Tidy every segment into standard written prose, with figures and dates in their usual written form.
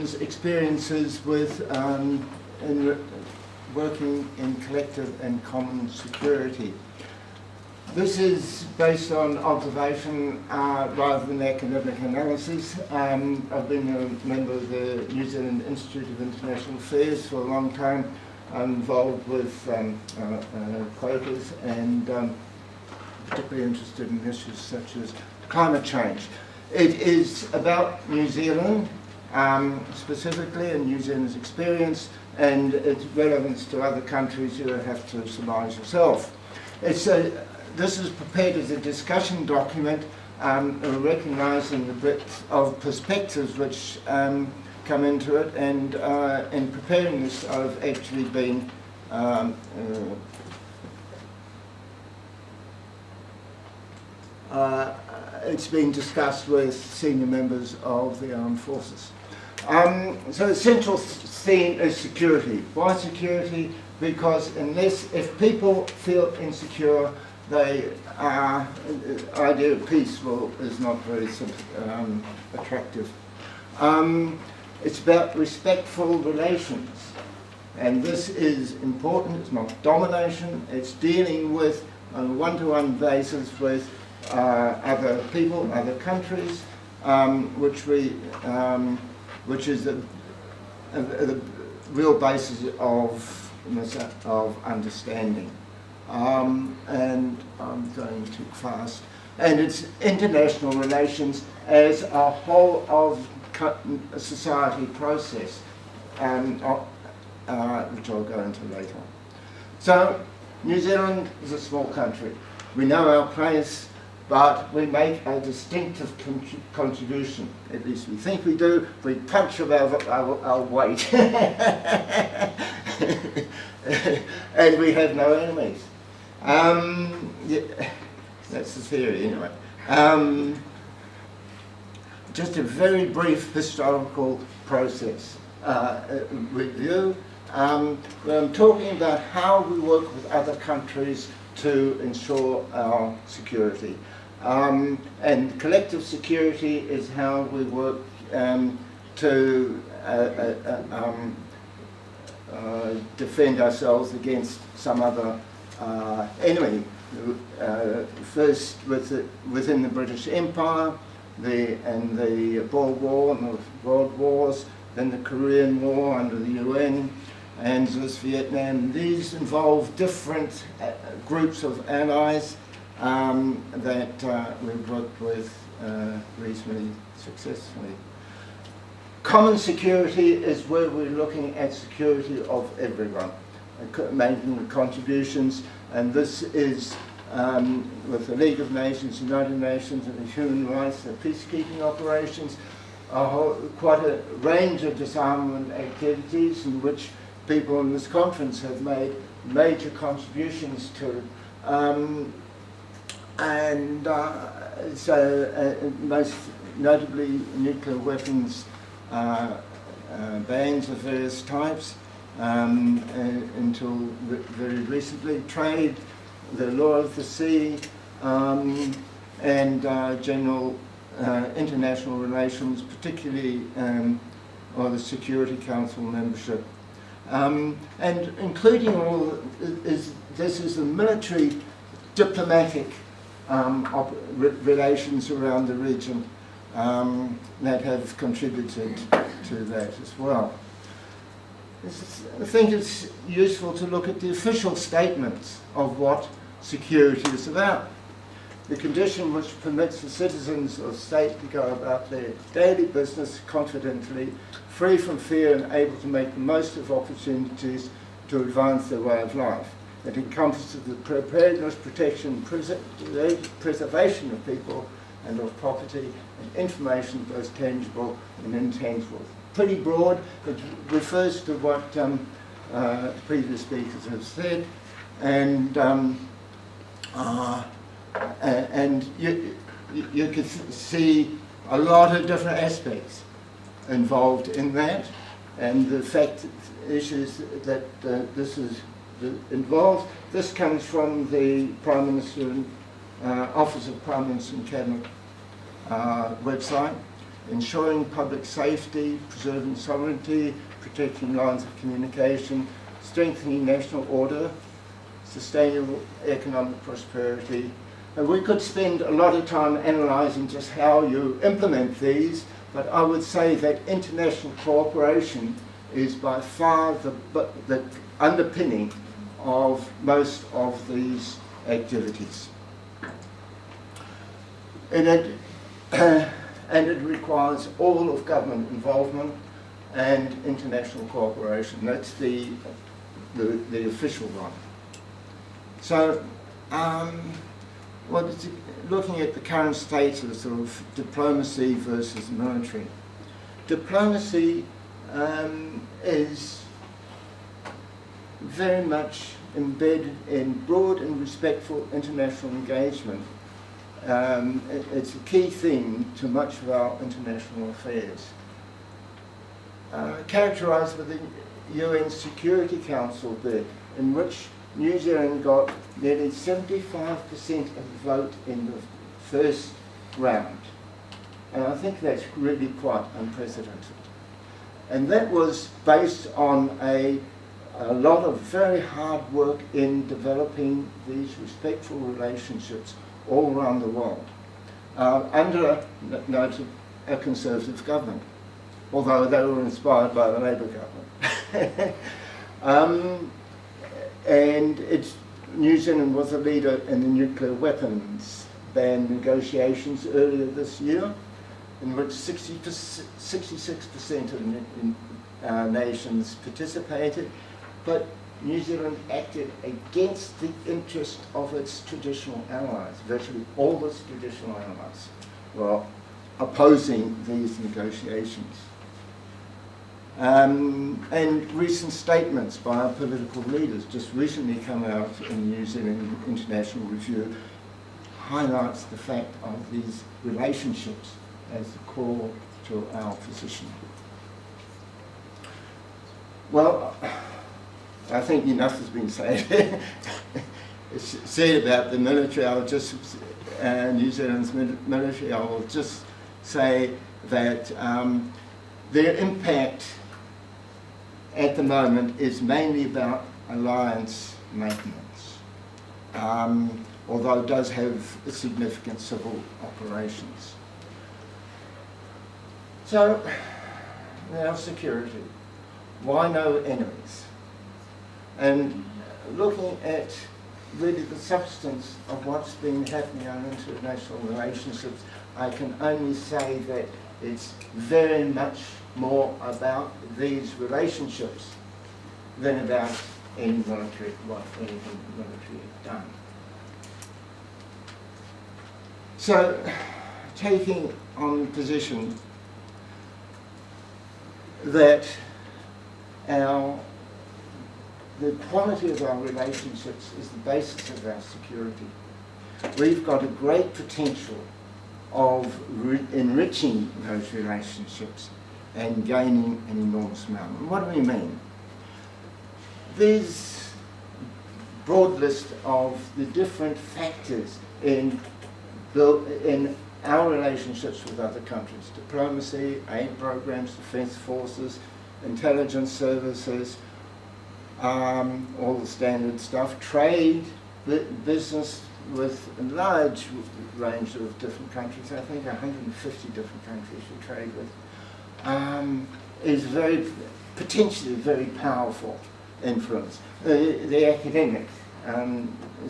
Zealand's experiences with working in collective and common security. This is based on observation rather than academic analysis. I've been a member of the New Zealand Institute of International Affairs for a long time. I'm involved with quotas and particularly interested in issues such as climate change. It is about New Zealand specifically and New Zealand's experience and its relevance to other countries. You have to surmise yourself. This is prepared as a discussion document recognising the breadth of perspectives which come into it, and in preparing this I've actually been it's been discussed with senior members of the armed forces. So the central theme is security. Why security? Because if people feel insecure, the idea of peace is not very attractive. It's about respectful relations, and this is important. It's not domination. It's dealing with, on a one-to-one basis, with other people, other countries, which is the real basis of understanding. And I'm going too fast. And it's international relations as a whole of a society process, which I'll go into later. So, New Zealand is a small country. We know our place, but we make a distinctive contribution. At least we think we do. We punch above our weight. And we have no enemies. Yeah, that's the theory anyway. Just a very brief historical process review. I'm talking about how we work with other countries to ensure our security. And collective security is how we work to defend ourselves against some other enemy. First within the British Empire, the Boer War and the World Wars, then the Korean War under the UN, and this Vietnam. These involve different groups of allies that we've worked with reasonably successfully. Common security is where we're looking at security of everyone, making contributions, and this is with the League of Nations, United Nations, and the human rights and peacekeeping operations, quite a range of disarmament activities in which people in this conference have made major contributions to. Most notably nuclear weapons bans of various types until very recently, trade, the law of the sea, and general international relations, particularly the Security Council membership. And including all this is the military diplomatic relations around the region that have contributed to that as well. I think it's useful to look at the official statements of what security is about. The condition which permits the citizens of state to go about their daily business confidently, free from fear and able to make the most of opportunities to advance their way of life. It encompasses the preparedness, protection, preservation of people and of property and information, both tangible and intangible. Pretty broad. It refers to what previous speakers have said, and you can see a lot of different aspects involved in that, and the fact issues that this is involved. This comes from the Prime Minister Office of Prime Minister and Cabinet website, ensuring public safety, preserving sovereignty, protecting lines of communication, strengthening national order, sustainable economic prosperity. And we could spend a lot of time analysing just how you implement these, but I would say that international cooperation is by far the underpinning of most of these activities. And it requires all of government involvement and international cooperation. That's the official one. So, looking at the current status of diplomacy versus military. Diplomacy is very much embedded in broad and respectful international engagement. It's a key theme to much of our international affairs. Characterised with the UN Security Council bid, in which New Zealand got nearly 75% of the vote in the first round. And I think that's really quite unprecedented. And that was based on a lot of very hard work in developing these respectful relationships all around the world, under a conservative government, although they were inspired by the Labour government. And New Zealand was a leader in the nuclear weapons ban negotiations earlier this year, in which 66% of nations participated, but New Zealand acted against the interest of its traditional allies. Virtually all its traditional allies were opposing these negotiations. And recent statements by our political leaders, just recently come out in New Zealand International Review, highlights the fact of these relationships as the core to our position. Well, I think enough has been said. Said about the military. I'll just New Zealand's military. I will just say that their impact at the moment is mainly about alliance maintenance, although it does have significant civil operations. So, now security. Why no enemies? And looking at really the substance of what's been happening on international relationships, I can only say that it's very much more about these relationships than about any military, what anything the military has done. So, taking on the position that the quality of our relationships is the basis of our security. We've got a great potential of enriching those relationships and gaining an enormous amount. And what do we mean? There's a broad list of the different factors in our relationships with other countries: diplomacy, aid programs, defence forces, intelligence services, all the standard stuff, trade, business with a large range of different countries. I think 150 different countries we trade with, is potentially very powerful influence. The academic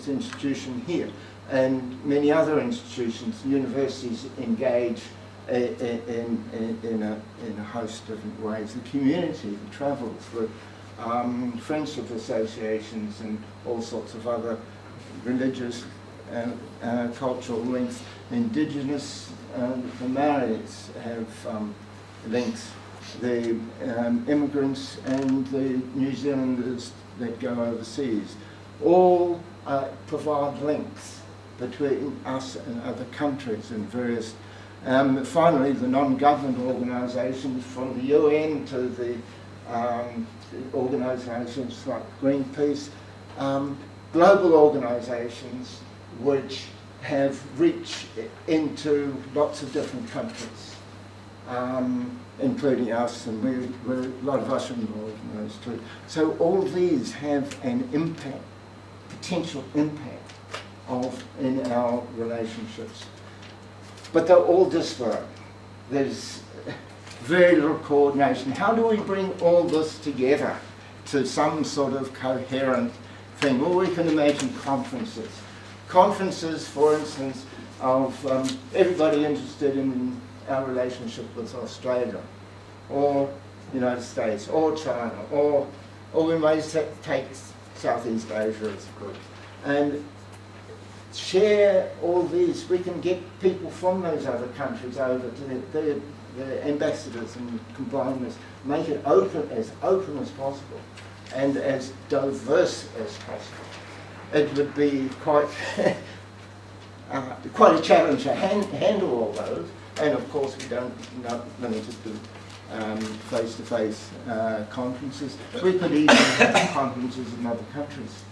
institution here and many other institutions, universities engage in a host of different ways. The community, the travels, the friendship associations and all sorts of other religious cultural links. Indigenous, the Maoris have links. The immigrants and the New Zealanders that go overseas all provide links between us and other countries and various. Finally, the non-government organisations, from the UN to the organisations like Greenpeace, global organisations which have reach into lots of different countries. including us, and a lot of us are involved in those too. So all these have an impact, potential impact in our relationships. But they're all disparate. There's very little coordination. How do we bring all this together to some sort of coherent thing? Well, we can imagine conferences. Conferences, for instance, of everybody interested in our relationship with Australia, or the United States, or China, or we may take Southeast Asia as a group, and share all these. We can get people from those other countries over to the ambassadors and combine this, make it as open as possible, and as diverse as possible. It would be quite quite a challenge to handle all those. And of course, we don't limit it to face-to-face conferences. We could even have conferences in other countries.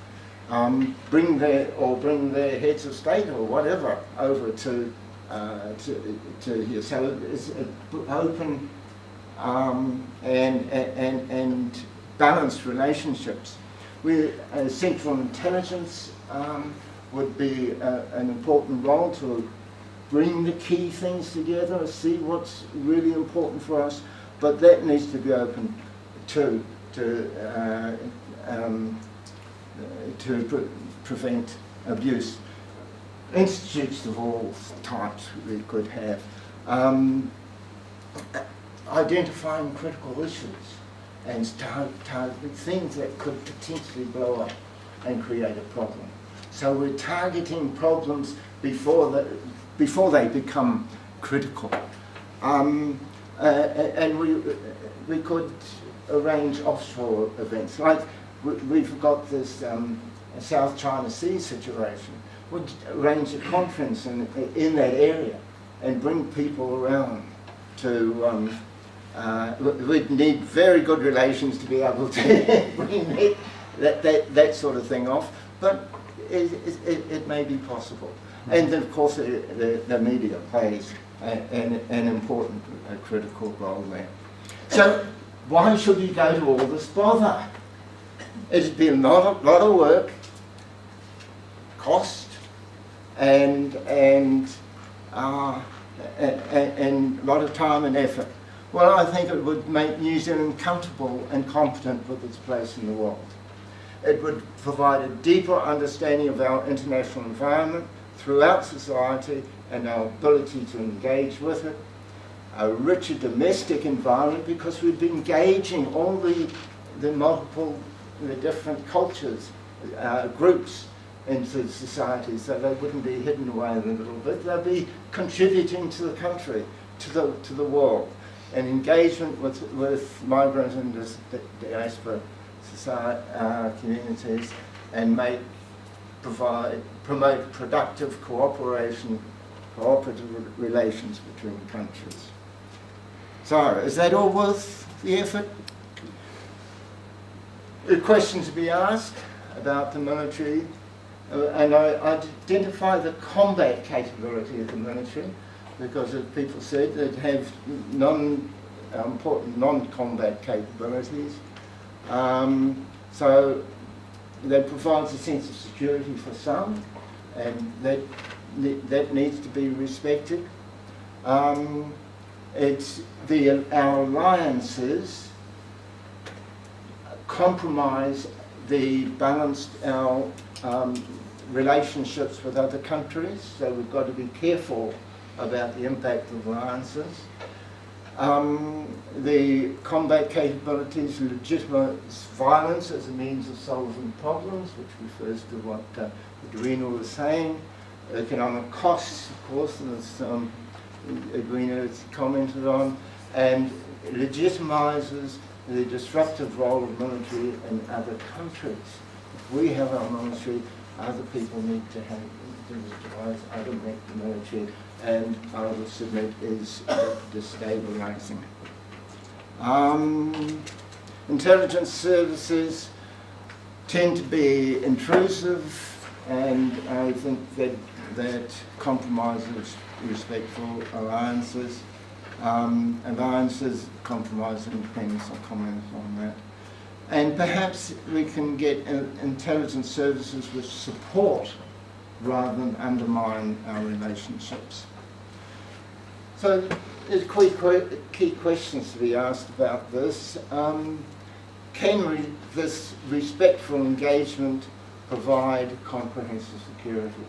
Bring their heads of state or whatever over to here. So it's open and balanced relationships. Central intelligence would be an important role to bring the key things together, see what's really important for us, but that needs to be open to prevent abuse. Institutes of all types we could have. Identifying critical issues and targeting things that could potentially blow up and create a problem. So we're targeting problems before they become critical. And we could arrange offshore events. Like we've got this South China Sea situation. We'd arrange a conference in that area and bring people around to, we'd need very good relations to be able to bring that sort of thing off, but it may be possible. And then, of course, the media plays an important, critical role there. So why should you go to all this bother? It'd be a lot of work, cost, and a lot of time and effort. Well, I think it would make New Zealand comfortable and competent with its place in the world. It would provide a deeper understanding of our international environment throughout society and our ability to engage with it. A richer domestic environment, because we'd be engaging all the different cultures, groups into society, so they wouldn't be hidden away in a little bit. They'd be contributing to the country, to the world. And engagement with migrant and diaspora society, communities, and promote productive cooperative relations between countries. So, is that all worth the effort? The questions to be asked about the military, and I identify the combat capability of the military, because as people said, they have important non-combat capabilities. So that provides a sense of security for some, and that needs to be respected. Our alliances compromise our relationships with other countries, so we've got to be careful about the impact of alliances. The combat capabilities legitimize violence as a means of solving problems, which refers to what Edwina was saying. Economic costs, of course, as Edwina has commented on, and legitimises the disruptive role of military in other countries. If we have our military, other people need to have legitimize other military, and I would submit is destabilizing. Intelligence services tend to be intrusive, and I think that compromises respectful alliances. alliances, compromise, independence. I'll comment on that. And perhaps we can get intelligence services which support rather than undermine our relationships. So there's key questions to be asked about this. Can this respectful engagement provide comprehensive security?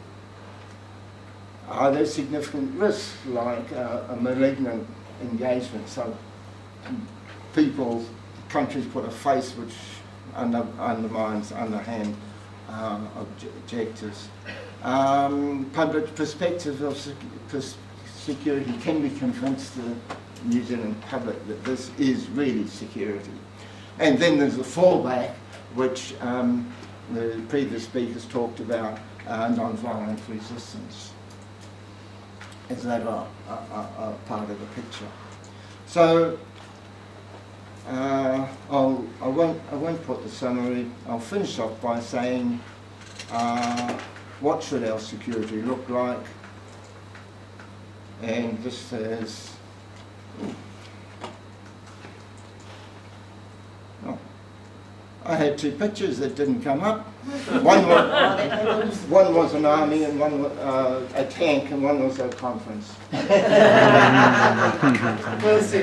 Are there significant risks like a malignant engagement? So countries put a face which undermines underhand objectives. Public perspective of security, can we convince the New Zealand public that this is really security? And then there's a fallback, which the previous speakers talked about, non-violent resistance. Is that a part of the picture? So I won't put the summary. I'll finish off by saying what should our security look like? And this says, I had two pictures that didn't come up. One was an army, and one was a tank, and one was a conference. We'll see.